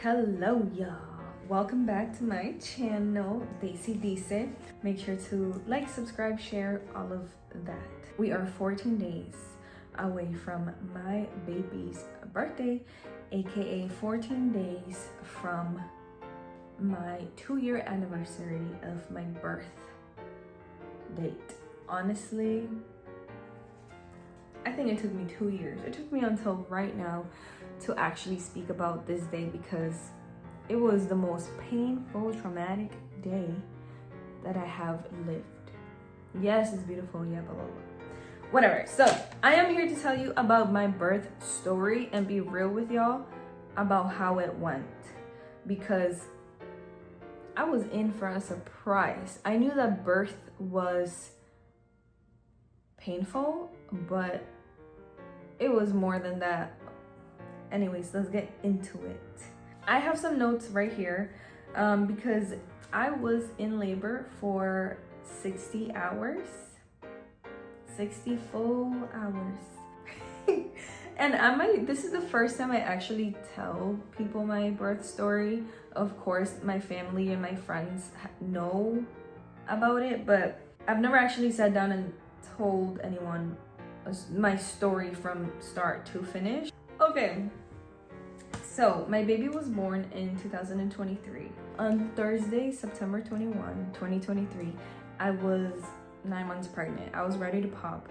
Hello y'all, welcome back to my channel, Dissociated. Make sure to like, subscribe, share, all of that. We are 14 days away from my baby's birthday, aka 14 days from my 2-year anniversary of my birth date. Honestly, I think it took me 2 years. It took me until right now to actually speak about this day because it was the most painful, traumatic day that I have lived. Yes, it's beautiful, yeah, blah, blah, blah. Whatever. So, I am here to tell you about my birth story and be real with y'all about how it went. Because I was in for a surprise. I knew that birth was painful, but it was more than that. Anyways, let's get into it. I have some notes right here because I was in labor for 60 hours. 60 full hours. And this is the first time I actually tell people my birth story. Of course, my family and my friends know about it, but I've never actually sat down and told anyone my story from start to finish. Okay, so my baby was born in 2023. On Thursday, September 21, 2023, I was 9 months pregnant. I was ready to pop.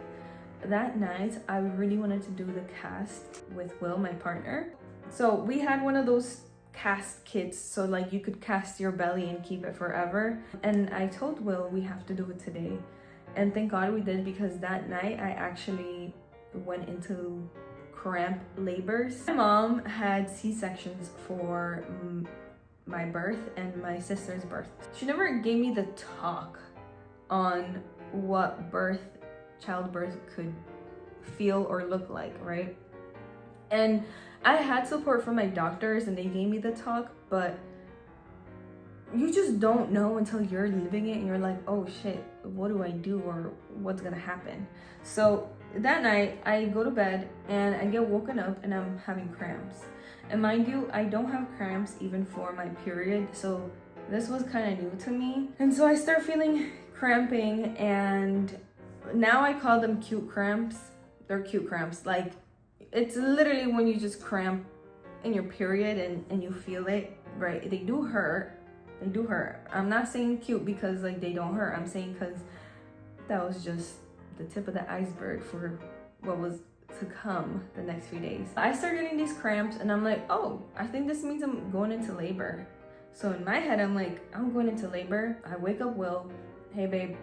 That night, I really wanted to do the cast with Will, my partner. So we had one of those cast kits, so like you could cast your belly and keep it forever. And I told Will we have to do it today. And thank God we did, because that night I actually went into cramp labors. My mom had C-sections for my birth and my sister's birth. She never gave me the talk on what childbirth could feel or look like, right? And I had support from my doctors and they gave me the talk, but you just don't know until you're living it and you're like, oh shit, what do I do or what's gonna happen? So that night I go to bed and I get woken up and I'm having cramps. And mind you, I don't have cramps even for my period, so this was kind of new to me. And so I start feeling cramping, and now I call them cute cramps. They're cute cramps. Like, it's literally when you just cramp in your period and you feel it, right? They do hurt. They do hurt. I'm not saying cute because like they don't hurt. I'm saying because that was just the tip of the iceberg for what was to come the next few days. I start getting these cramps and I'm like, oh, I think this means I'm going into labor. So in my head, I'm like, I'm going into labor. I wake up Will. Hey babe,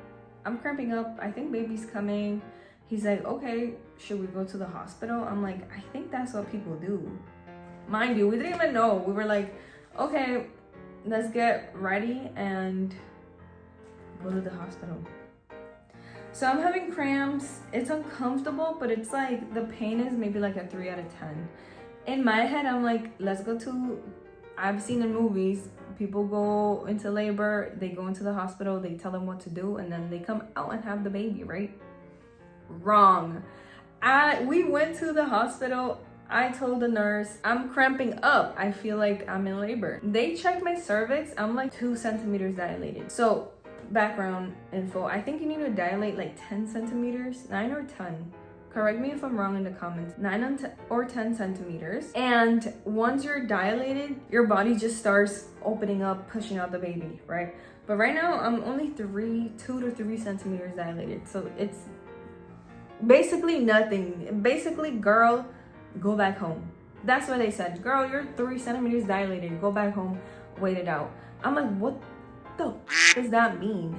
I'm cramping up. I think baby's coming. He's like, okay, should we go to the hospital? I'm like, I think that's what people do. Mind you, we didn't even know. We were like, okay, let's get ready and go to the hospital. So I'm having cramps. It's uncomfortable, but it's like the pain is maybe like a 3 out of 10. In my head, I'm like, let's go to, I've seen in movies, people go into labor, they go into the hospital, they tell them what to do, and then they come out and have the baby, right? Wrong. We went to the hospital. I told the nurse, I'm cramping up. I feel like I'm in labor. They checked my cervix. I'm like 2 centimeters dilated. So background info, I think you need to dilate like 10 centimeters, 9 or 10. Correct me if I'm wrong in the comments. 9 or 10 centimeters. And once you're dilated, your body just starts opening up, pushing out the baby, right? But right now I'm only 2 to 3 centimeters dilated. So it's basically nothing. Basically, girl, go back home. That's what they said. Girl, you're 3 centimeters dilated. Go back home, wait it out. I'm like, what the does that mean?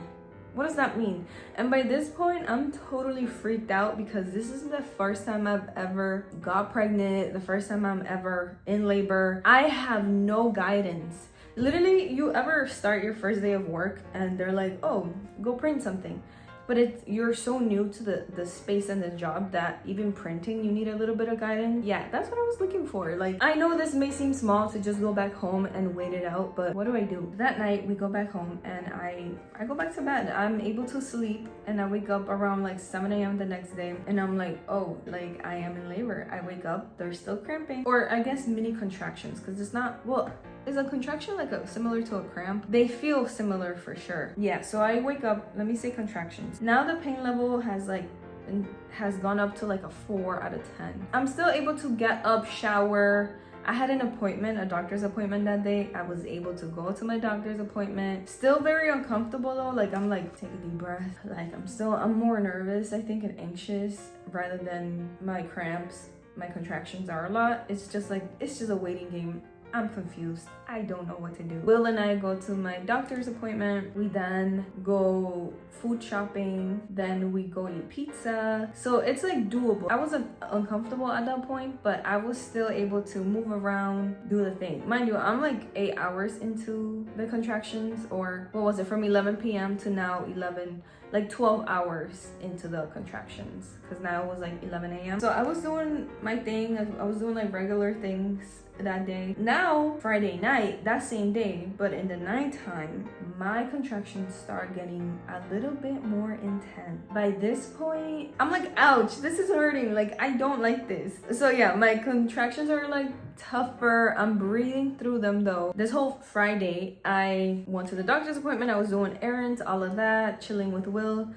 What does that mean? And by this point, I'm totally freaked out because this is the first time I've ever got pregnant, the first time I'm ever in labor. I have no guidance. Literally, you ever start your first day of work and they're like, oh, go print something. But you're so new to the space and the job that even printing, you need a little bit of guidance. Yeah, that's what I was looking for. Like, I know this may seem small to just go back home and wait it out, but what do I do? That night, we go back home and I go back to bed. I'm able to sleep and I wake up around like 7 a.m. the next day and I'm like, oh, like I am in labor. I wake up, they're still cramping. Or I guess mini contractions, because it's not, well, is a contraction like similar to a cramp? They feel similar for sure. Yeah, so I wake up, let me say contractions. Now the pain level has gone up to like a 4 out of 10. I'm still able to get up, shower. I had an appointment, a doctor's appointment that day. I was able to go to my doctor's appointment. Still very uncomfortable though. Like I'm like, take a deep breath. Like I'm more nervous, I think, and anxious rather than my cramps. My contractions are a lot. It's just a waiting game. I'm confused. I don't know what to do. Will and I go to my doctor's appointment. We then go food shopping. Then we go eat pizza. So it's like doable. I was uncomfortable at that point, but I was still able to move around, do the thing. Mind you, I'm like 8 hours into the contractions, or what was it, from 11 p.m. to now 12 hours into the contractions, because now it was like 11 a.m. So I was doing my thing. I was doing like regular things that day. Now, Friday night, that same day, but in the nighttime, my contractions start getting a little bit more intense. By this point, I'm like, ouch, this is hurting. Like, I don't like this. So yeah, my contractions are like tougher. I'm breathing through them though. This whole Friday, I went to the doctor's appointment. I was doing errands, all of that, chilling with Will.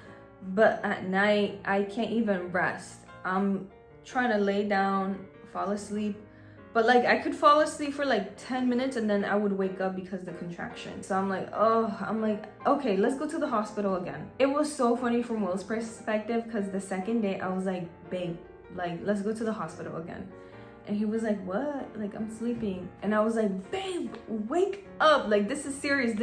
But at night, I can't even rest. I'm trying to lay down, fall asleep. But like I could fall asleep for like 10 minutes and then I would wake up because of the contraction. So I'm like, okay, let's go to the hospital again. It was so funny from Will's perspective, because the second day I was like, babe, like let's go to the hospital again. And he was like, what? Like, I'm sleeping. And I was like, babe, wake up. Like, this is serious.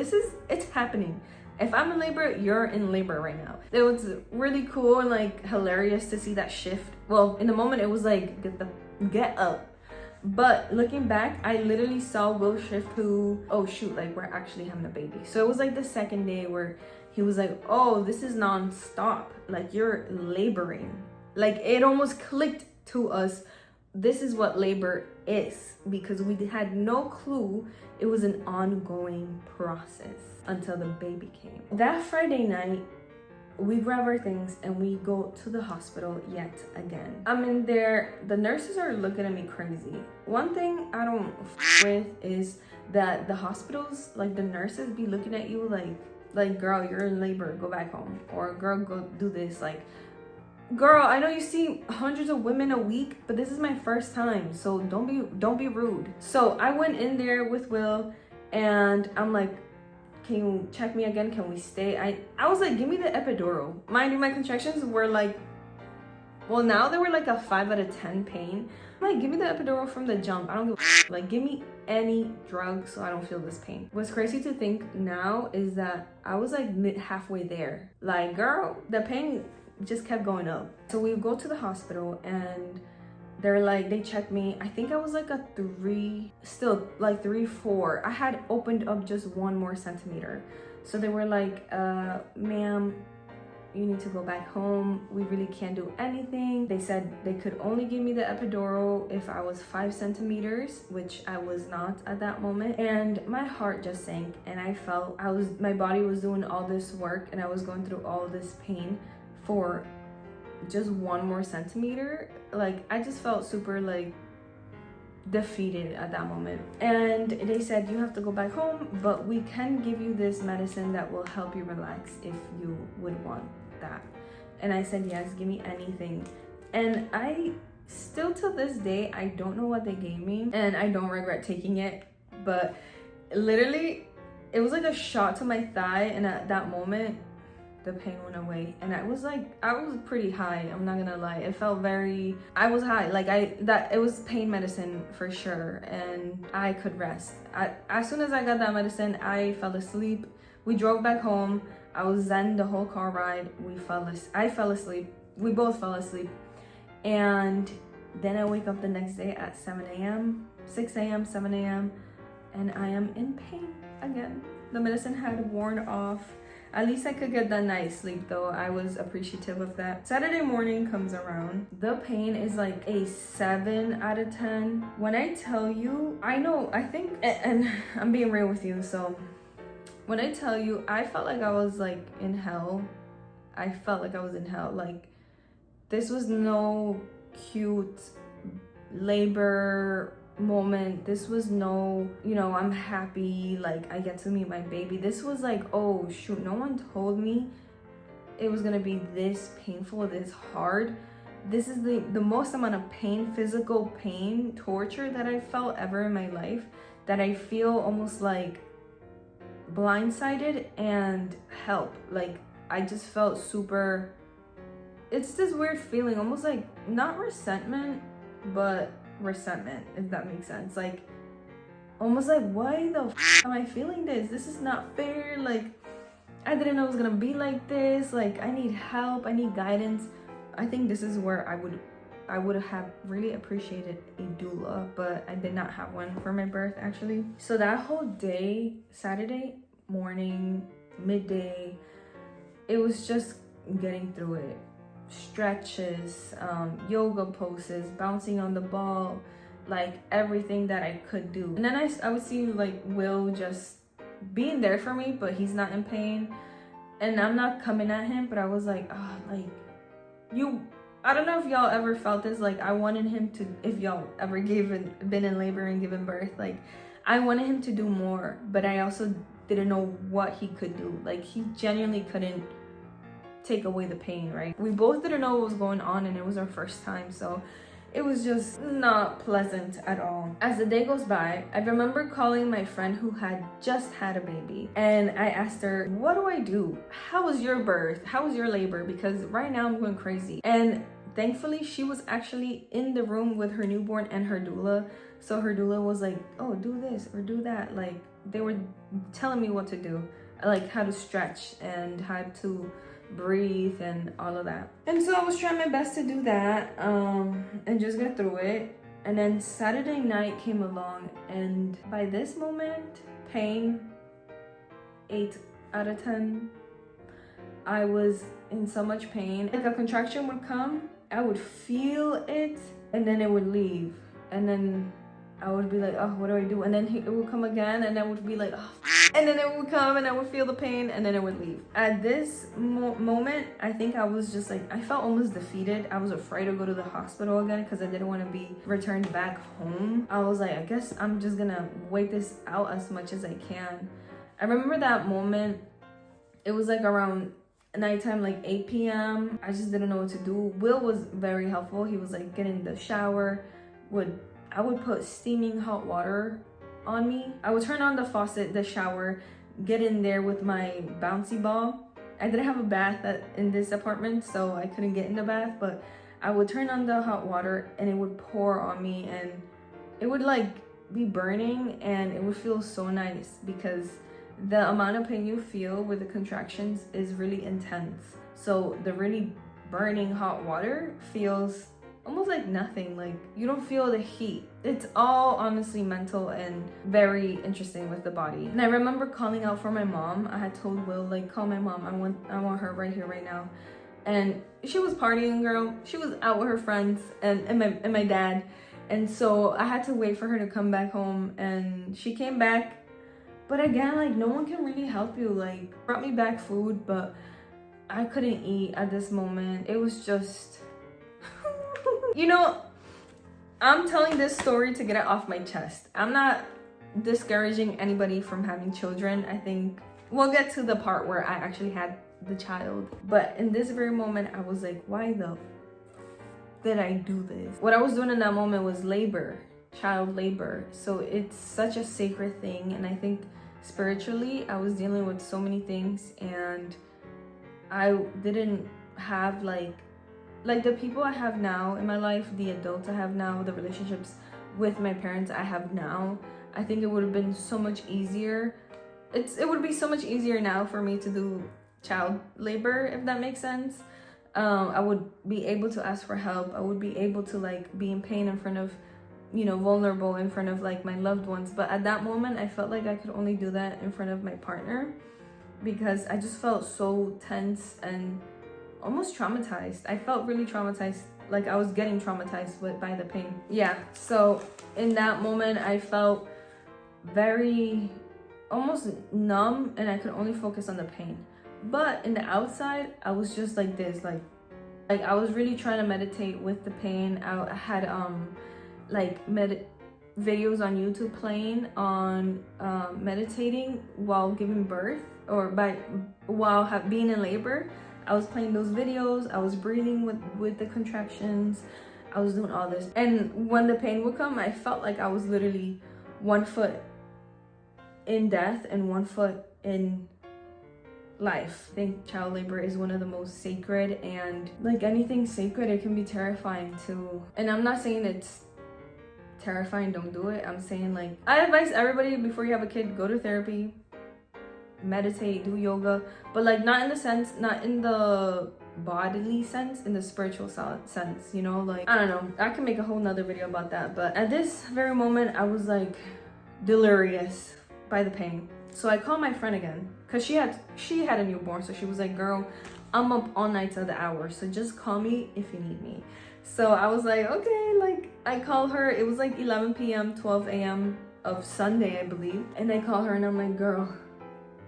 It's happening. If I'm in labor, you're in labor right now. It was really cool and like hilarious to see that shift. Well, in the moment it was like, get up. But looking back, I literally saw Will shift to, oh shoot, like we're actually having a baby. So it was like the second day where he was like, oh, this is non-stop. Like you're laboring. Like it almost clicked to us. This is what labor is, because we had no clue it was an ongoing process until the baby came. That Friday night, we grab our things and we go to the hospital yet again. I'm in there, the nurses are looking at me crazy. One thing I don't with is that the hospitals, like the nurses be looking at you like girl, you're in labor, go back home. Or girl, go do this. Like, girl, I know you see hundreds of women a week, but this is my first time, so don't be rude. So I went in there with Will and I'm like, can you check me again? Can we stay? I was like, give me the epidural. Mind you, my contractions were like, well, now they were like a 5 out of 10 pain. I'm like, give me the epidural from the jump. I don't give a like, give me any drug so I don't feel this pain. What's crazy to think now is that I was like halfway there. Like, girl, the pain just kept going up. So we go to the hospital and they're like, they checked me. I think I was like a 3, still like 3, 4. I had opened up just 1 more centimeter. So they were like, ma'am, you need to go back home. We really can't do anything. They said they could only give me the epidural if I was 5 centimeters, which I was not at that moment. And my heart just sank and I felt my body was doing all this work and I was going through all this pain for just 1 more centimeter. Like, I just felt super like defeated at that moment. And they said, you have to go back home, but we can give you this medicine that will help you relax if you would want that. And I said, yes, give me anything. And I still to this day, I don't know what they gave me and I don't regret taking it, but literally it was like a shot to my thigh, and at that moment the pain went away. And I was pretty high, I'm not gonna lie. It felt I was high. Like it was pain medicine for sure, and I could rest. As soon as I got that medicine, I fell asleep. We drove back home. I was zen the whole car ride. I fell asleep. We both fell asleep. And then I wake up the next day at 7 a.m., 6 a.m., 7 a.m., and I am in pain again. The medicine had worn off. At least I could get that night's sleep though. I was appreciative of that. Saturday morning comes around. The pain is like a 7 out of 10. When I tell you, I think, and I'm being real with you, so when I tell you, I felt like I was like in hell. I felt like I was in hell. Like, this was no cute labor moment. This was no, you know, I'm happy, like I get to meet my baby. This was like, oh shoot, no one told me it was gonna be this painful, this hard. This is the most amount of pain, physical pain, torture that I felt ever in my life, that I feel almost like blindsided and help. Like I just felt super, it's this weird feeling, almost like not resentment, but resentment, if that makes sense. Like almost like, why the am I feeling this? This is not fair. Like I didn't know it was gonna be like this. Like I need help, I need guidance. I think this is where I would have really appreciated a doula, but I did not have one for my birth actually. So that whole day, Saturday morning, midday, it was just getting through it. Stretches, yoga poses, bouncing on the ball, like everything that I could do. And then I would see like Will just being there for me, but he's not in pain. And I'm not coming at him, but I was like, oh, like I don't know if y'all ever felt this, like I wanted him to, if y'all ever been in labor and given birth, like I wanted him to do more, but I also didn't know what he could do. Like he genuinely couldn't take away the pain, right? We both didn't know what was going on, and it was our first time, so it was just not pleasant at all. As the day goes by, I remember calling my friend who had just had a baby, and I asked her, what do I do? How was your birth? How was your labor? Because right now I'm going crazy. And thankfully she was actually in the room with her newborn and her doula. So her doula was like, oh, do this or do that. Like they were telling me what to do, like how to stretch and how to breathe and all of that. And so I was trying my best to do that and just get through it. And then Saturday night came along, and by this moment, pain 8 out of 10. I was in so much pain. Like a contraction would come, I would feel it, and then it would leave, and then I would be like, oh, what do I do? And then it would come again, and I would be like, oh, and then it would come, and I would feel the pain, and then it would leave. At this moment, I think I was just like, I felt almost defeated. I was afraid to go to the hospital again because I didn't want to be returned back home. I was like, I guess I'm just gonna wait this out as much as I can. I remember that moment. It was like around nighttime, like 8 p.m. I just didn't know what to do. Will was very helpful. He was like, get in the shower, I would put steaming hot water on me. I would turn on the faucet, the shower, get in there with my bouncy ball. I didn't have a bath in this apartment, so I couldn't get in the bath, but I would turn on the hot water and it would pour on me, and it would like be burning, and it would feel so nice because the amount of pain you feel with the contractions is really intense. So the really burning hot water feels almost like nothing. Like you don't feel the heat. It's all honestly mental and very interesting with the body. And I remember calling out for my mom. I had told Will, like, call my mom, I want her right here right now. And she was partying, girl. She was out with her friends and my dad. And so I had to wait for her to come back home, and she came back. But again, like no one can really help you. Like brought me back food, but I couldn't eat at this moment. It was just you know, I'm telling this story to get it off my chest. I'm not discouraging anybody from having children. I think we'll get to the part where I actually had the child. But in this very moment, I was like, why the did I do this? What I was doing in that moment was labor, child labor. So it's such a sacred thing. And I think spiritually, I was dealing with so many things, and I didn't have like the people I have now in my life, the adults I have now, the relationships with my parents I have now. I think it would have been so much easier. It would be so much easier now for me to do child labor, if that makes sense. I would be able to ask for help. I would be able to like be in pain in front of, you know, vulnerable in front of like my loved ones. But at that moment, I felt like I could only do that in front of my partner, because I just felt so tense and almost traumatized. I felt really traumatized, like I was getting traumatized by the pain. Yeah, so in that moment I felt very almost numb, and I could only focus on the pain. But in the outside, I was just like this, like I was really trying to meditate with the pain. I had videos on YouTube playing on meditating while giving birth or while being in labor. I was playing those videos. I was breathing with the contractions. I was doing all this, and when the pain would come, I felt like I was literally 1 foot in death and 1 foot in life. I think child labor is one of the most sacred, and like anything sacred, it can be terrifying too. And I'm not saying it's terrifying, don't do it. I'm saying, like, I advise everybody before you have a kid, go to therapy, meditate, do yoga, but like not in the bodily sense, in the spiritual sense, you know, like, I don't know, I can make a whole nother video about that. But at this very moment, I was like delirious by the pain. So I called my friend again, because she had a newborn. So she was like, girl, I'm up all night to the hour, so just call me if you need me. So I was like, okay. Like, I called her. It was like 11 p.m 12 a.m of Sunday, I believe. And I call her and I'm like, girl,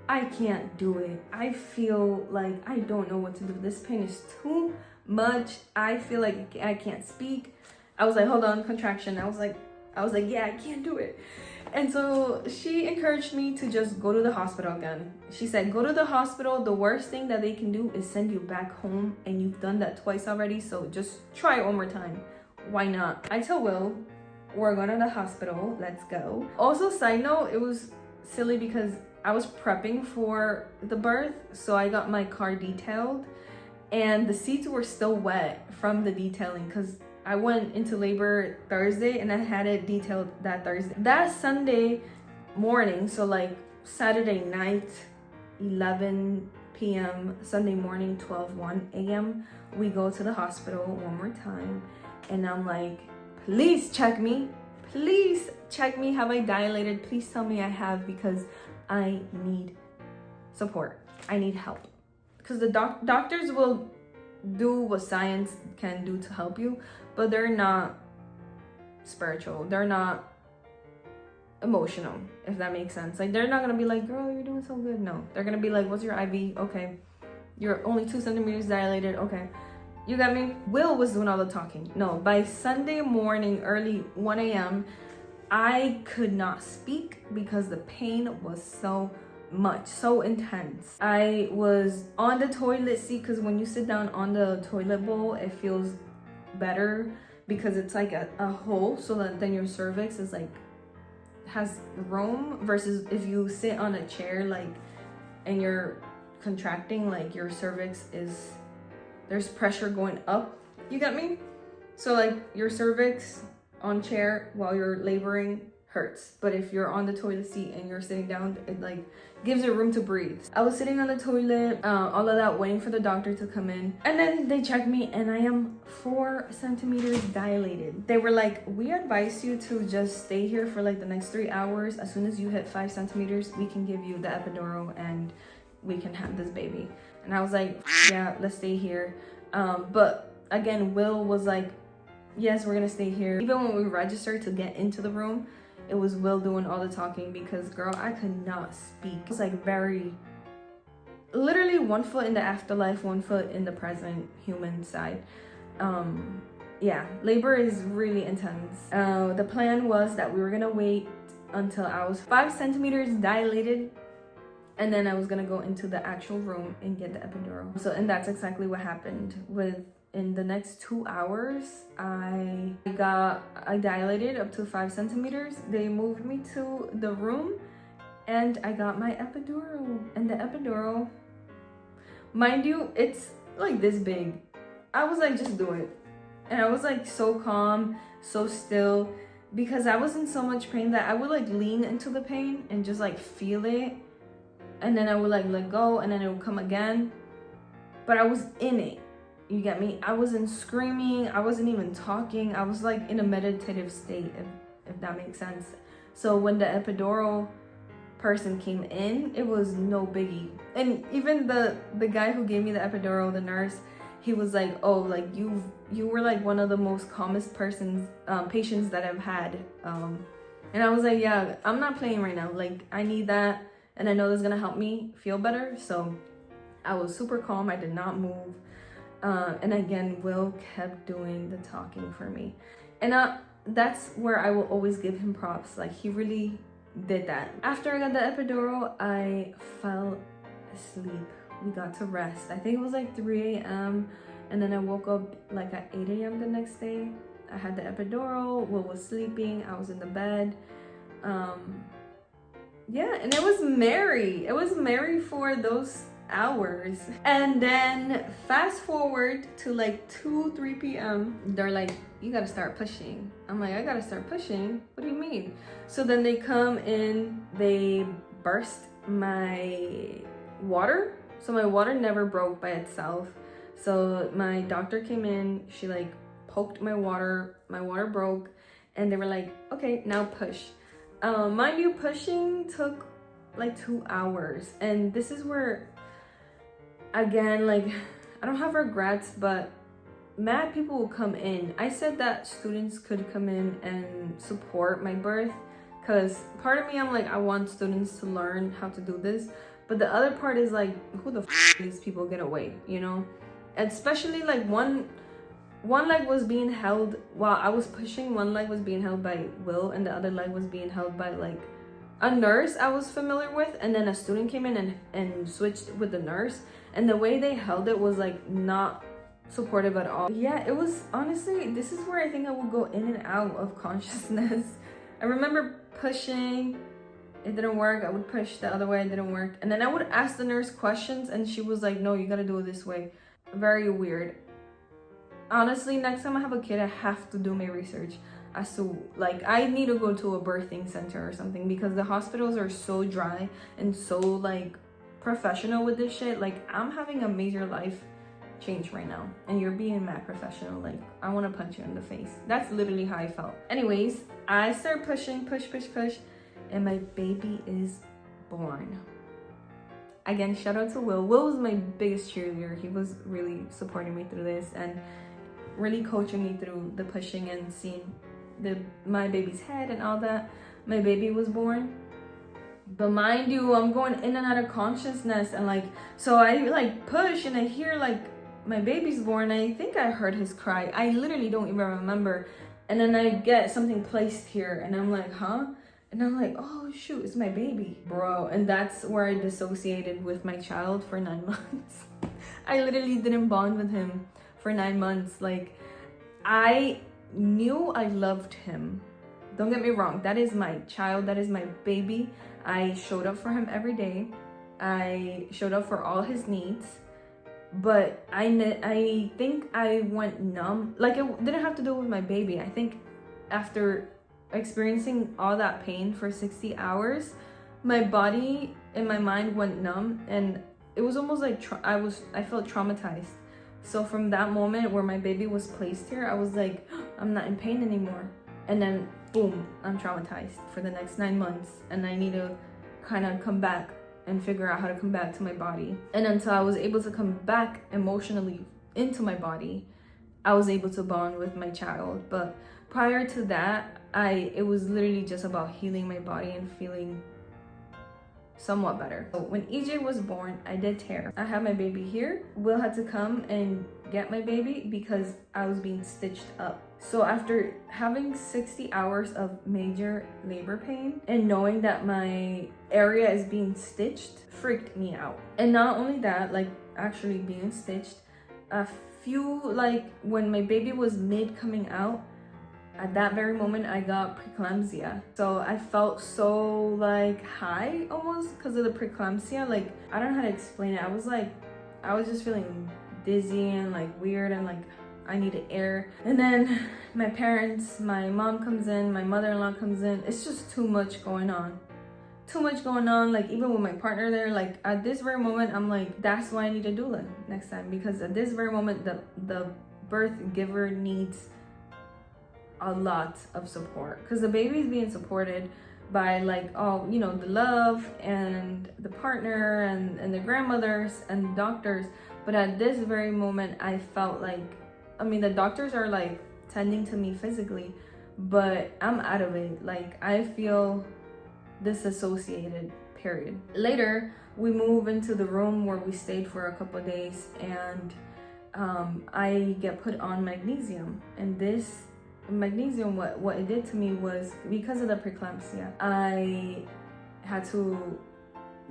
I can't do it. I feel like I don't know what to do. This pain is too much. I feel like I can't speak. I was like, hold on, contraction. I was like, yeah, I can't do it. And so she encouraged me to just go to the hospital again. She said, go to the hospital. The worst thing that they can do is send you back home, and you've done that twice already, so just try it one more time. Why not? I tell Will, we're going to the hospital. Let's go. Also, side note, it was silly because I was prepping for the birth, so I got my car detailed, and the seats were still wet from the detailing because I went into labor Thursday and I had it detailed that Thursday. That Sunday morning, so like Saturday night, 11 p.m, Sunday morning, 1 a.m, we go to the hospital one more time, and I'm like, please check me. Please check me. Have I dilated? Please tell me I have, because I need support. I need help. Because the doctors will do what science can do to help you, but they're not spiritual. They're not emotional, if that makes sense. Like, they're not gonna be like, girl, you're doing so good. No, they're gonna be like, what's your IV? Okay, you're only 2 centimeters dilated. Okay, you got me. Will was doing all the talking. No, by Sunday morning, early 1 a.m, I could not speak because the pain was so much, so intense. I was on the toilet seat, because when you sit down on the toilet bowl, it feels better because it's like a hole, so that then your cervix is like has room, versus if you sit on a chair, like, and you're contracting, like your cervix is, there's pressure going up, you get me? So like your cervix on chair while you're laboring hurts, but if you're on the toilet seat and you're sitting down, it like gives you room to breathe. I was sitting on the toilet, all of that, waiting for the doctor to come in, and then they checked me and I am 4 centimeters dilated. They were like, we advise you to just stay here for like the next 3 hours. As soon as you hit 5 centimeters, we can give you the epidural and we can have this baby. And I was like, yeah, let's stay here. But again, Will was like, yes, we're gonna stay here. Even when we registered to get into the room, it was Will doing all the talking, because girl, I could not speak. It was like very, literally 1 foot in the afterlife, 1 foot in the present human side. Yeah, labor is really intense. The plan was that we were gonna wait until I was 5 centimeters dilated, and then I was gonna go into the actual room and get the epidural. So, and that's exactly what happened. In the next 2 hours, I dilated up to 5 centimeters. They moved me to the room and I got my epidural. And the epidural, mind you, it's like this big. I was like, just do it. And I was like so calm, so still, because I was in so much pain that I would like lean into the pain and just like feel it. And then I would like let go, and then it would come again. But I was in it. You get me? I wasn't screaming. I wasn't even talking. I was like in a meditative state, if that makes sense. So when the epidural person came in, it was no biggie. And even the guy who gave me the epidural, the nurse, he was like, oh, like you were like one of the most calmest patients that I've had. And I was like, yeah, I'm not playing right now. Like, I need that. And I know this is gonna help me feel better. So I was super calm. I did not move. And again, Will kept doing the talking for me. And that's where I will always give him props. Like, he really did that. After I got the epidural, I fell asleep. We got to rest. I think it was like 3 a.m. and then I woke up like at 8 a.m. the next day. I had the epidural. Will was sleeping. I was in the bed. Yeah, and it was merry. It was merry for those hours. And then fast forward to like 2-3 p.m. They're like, you gotta start pushing. I'm like, I gotta start pushing? What do you mean? So then they come in, they burst my water. So my water never broke by itself. So my doctor came in, she like poked my water broke, and they were like, okay, now push. Mind you, pushing took like 2 hours. And this is where, again, like, I don't have regrets, but mad people will come in. I said that students could come in and support my birth, because part of me, I'm like, I want students to learn how to do this. But the other part is like, who the f these people get away, you know? Especially like one leg was being held while I was pushing. One leg was being held by Will, and the other leg was being held by like a nurse I was familiar with. And then a student came in and switched with the nurse, and the way they held it was like not supportive at all. Yeah, it was, honestly, this is where I think I would go in and out of consciousness. I remember pushing, it didn't work. I would push the other way, it didn't work. And then I would ask the nurse questions, and she was like, no, you gotta do it this way. Very weird. Honestly, next time I have a kid, I have to do my research as to, like, I need to go to a birthing center or something, because the hospitals are so dry and so like professional with this shit. Like, I'm having a major life change right now, and you're being mad professional. Like, I want to punch you in the face. That's literally how I felt. Anyways, I start pushing, push, and my baby is born. Again, shout out to Will. Will was my biggest cheerleader. He was really supporting me through this and really coaching me through the pushing and seeing my baby's head and all that. My baby was born. But mind you, I'm going in and out of consciousness, and like, so I like push and I hear like my baby's born. I think I heard his cry. I literally don't even remember. And then I get something placed here, and I'm like, huh? And I'm like, oh shoot, it's my baby, bro. And that's where I dissociated with my child for 9 months. I literally didn't bond with him for 9 months. Like, I knew I loved him. Don't get me wrong, that is my child, that is my baby. I showed up for him every day. I showed up for all his needs. But I think I went numb. Like, it didn't have to do with my baby. I think after experiencing all that pain for 60 hours, my body and my mind went numb, and it was almost like I felt traumatized. So from that moment where my baby was placed here, I was like, I'm not in pain anymore. And then boom, I'm traumatized for the next 9 months, and I need to kind of come back and figure out how to come back to my body. And until I was able to come back emotionally into my body, I was able to bond with my child. But prior to that, it was literally just about healing my body and feeling somewhat better. So when EJ was born, I did tear. I had my baby here. Will had to come and get my baby because I was being stitched up. So after having 60 hours of major labor pain and knowing that my area is being stitched freaked me out. And not only that, like actually being stitched, a few, like when my baby was mid coming out, at that very moment I got preeclampsia. So I felt so like high almost because of the preeclampsia. Like, I don't know how to explain it. I was just feeling dizzy and like weird, and like I needed air. And then my parents, my mom comes in, my mother-in-law comes in. It's just too much going on. Like, even with my partner there, like at this very moment, I'm like, that's why I need a doula next time, because at this very moment, the birth giver needs a lot of support, because the baby is being supported by like all, you know, the love and the partner and the grandmothers and the doctors. But at this very moment, I felt like, I mean, the doctors are like tending to me physically, but I'm out of it. Like, I feel disassociated, period. Later, we move into the room where we stayed for a couple of days, and I get put on magnesium, and this magnesium, what it did to me was, because of the preeclampsia, I had to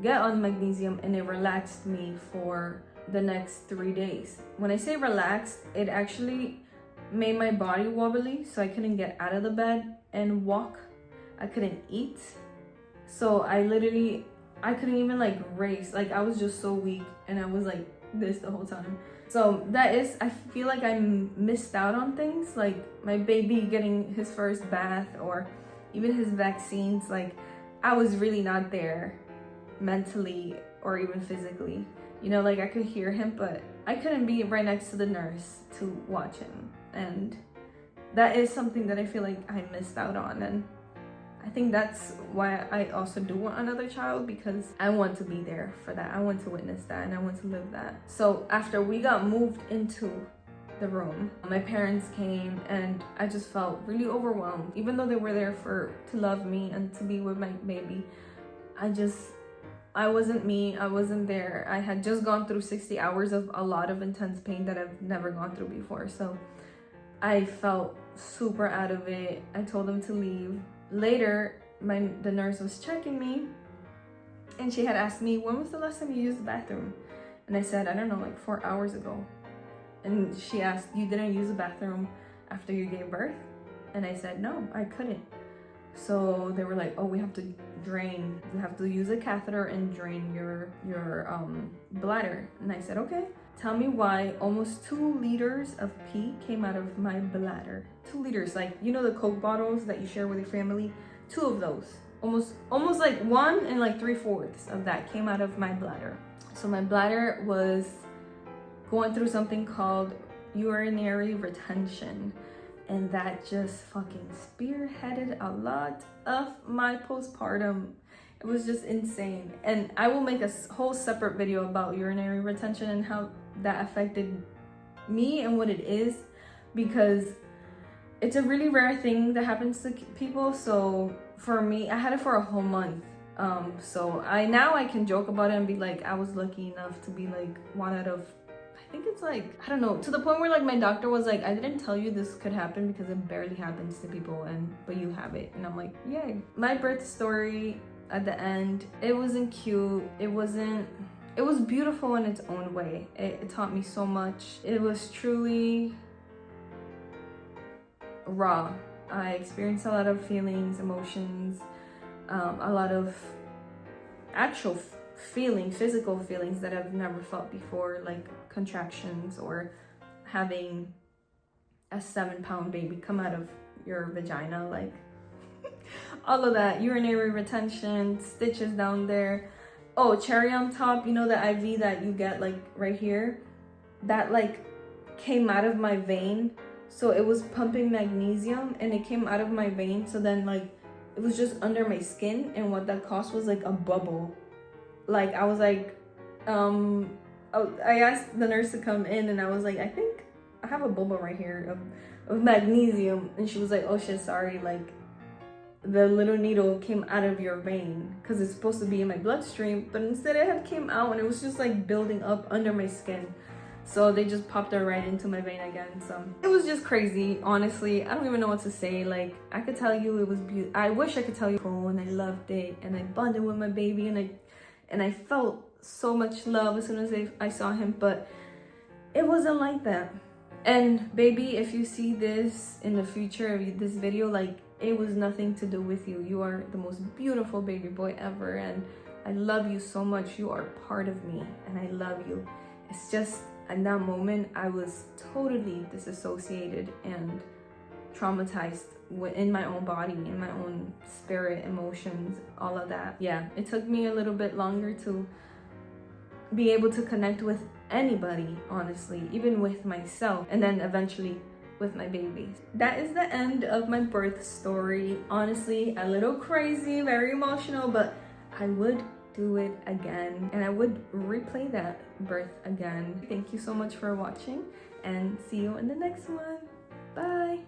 get on magnesium, and it relaxed me for the next 3 days. When I say relaxed, it actually made my body wobbly, so I couldn't get out of the bed and walk. I couldn't eat. So I couldn't even like race. Like, I was just so weak, and I was like this the whole time. So I feel like I missed out on things, like my baby getting his first bath, or even his vaccines. Like, I was really not there mentally or even physically. You know, like, I could hear him, but I couldn't be right next to the nurse to watch him. And that is something that I feel like I missed out on. And I think that's why I also do want another child, because I want to be there for that. I want to witness that, and I want to live that. So after we got moved into the room, my parents came, and I just felt really overwhelmed. Even though they were there to love me and to be with my baby, I wasn't me. I wasn't there. I had just gone through 60 hours of a lot of intense pain that I've never gone through before. So I felt super out of it. I told them to leave. Later, the nurse was checking me, and she had asked me, when was the last time you used the bathroom? And I said, I don't know, like 4 hours ago. And she asked, you didn't use the bathroom after you gave birth? And I said, no, I couldn't. So they were like, oh, we have to use a catheter and drain your bladder. And I said, okay. Tell me why almost 2 liters of pee came out of my bladder. 2 liters, like, you know the Coke bottles that you share with your family? 2 of those. Almost like 1 and like 3/4 of that came out of my bladder. So my bladder was going through something called urinary retention. And that just fucking spearheaded a lot of my postpartum. It was just insane. And I will make a whole separate video about urinary retention and how that affected me and what it is, because it's a really rare thing that happens to people. So for me, I had it for a whole month. So I can joke about it and be like, I was lucky enough to be like 1 out of, I think it's like, I don't know, to the point where like my doctor was like, I didn't tell you this could happen because it barely happens to people, but you have it. And I'm like, yay. My birth story at the end, it wasn't cute. It was beautiful in its own way. It taught me so much. It was truly raw. I experienced a lot of feelings, emotions, a lot of actual physical feelings that I've never felt before, like contractions or having a 7-pound baby come out of your vagina, like all of that, urinary retention, stitches down there. Oh, cherry on top, you know the IV that you get like right here? That like came out of my vein. So it was pumping magnesium and it came out of my vein. So then like it was just under my skin, and what that caused was like a bubble. Like I was like, I asked the nurse to come in, and I was like, I think I have a bubble right here of magnesium. And she was like, oh shit, sorry, like the little needle came out of your vein because it's supposed to be in my bloodstream, but instead it had came out and it was just like building up under my skin. So they just popped it right into my vein again. So it was just crazy, honestly. I don't even know what to say. Like, I could tell you it was beautiful. I wish I could tell you, and I loved it, and I bonded with my baby, and I felt so much love as soon as I saw him, but it wasn't like that. And baby, if you see this in the future, this video, like, it was nothing to do with you. You are the most beautiful baby boy ever, and I love you so much. You are part of me, and I love you. It's just, in that moment, I was totally disassociated and traumatized in my own body, in my own spirit, emotions, all of that. Yeah, it took me a little bit longer to be able to connect with anybody, honestly, even with myself, and then eventually with my baby. That is the end of my birth story. Honestly, a little crazy, very emotional, but I would do it again, and I would replay that birth again. Thank you so much for watching, and see you in the next one. Bye.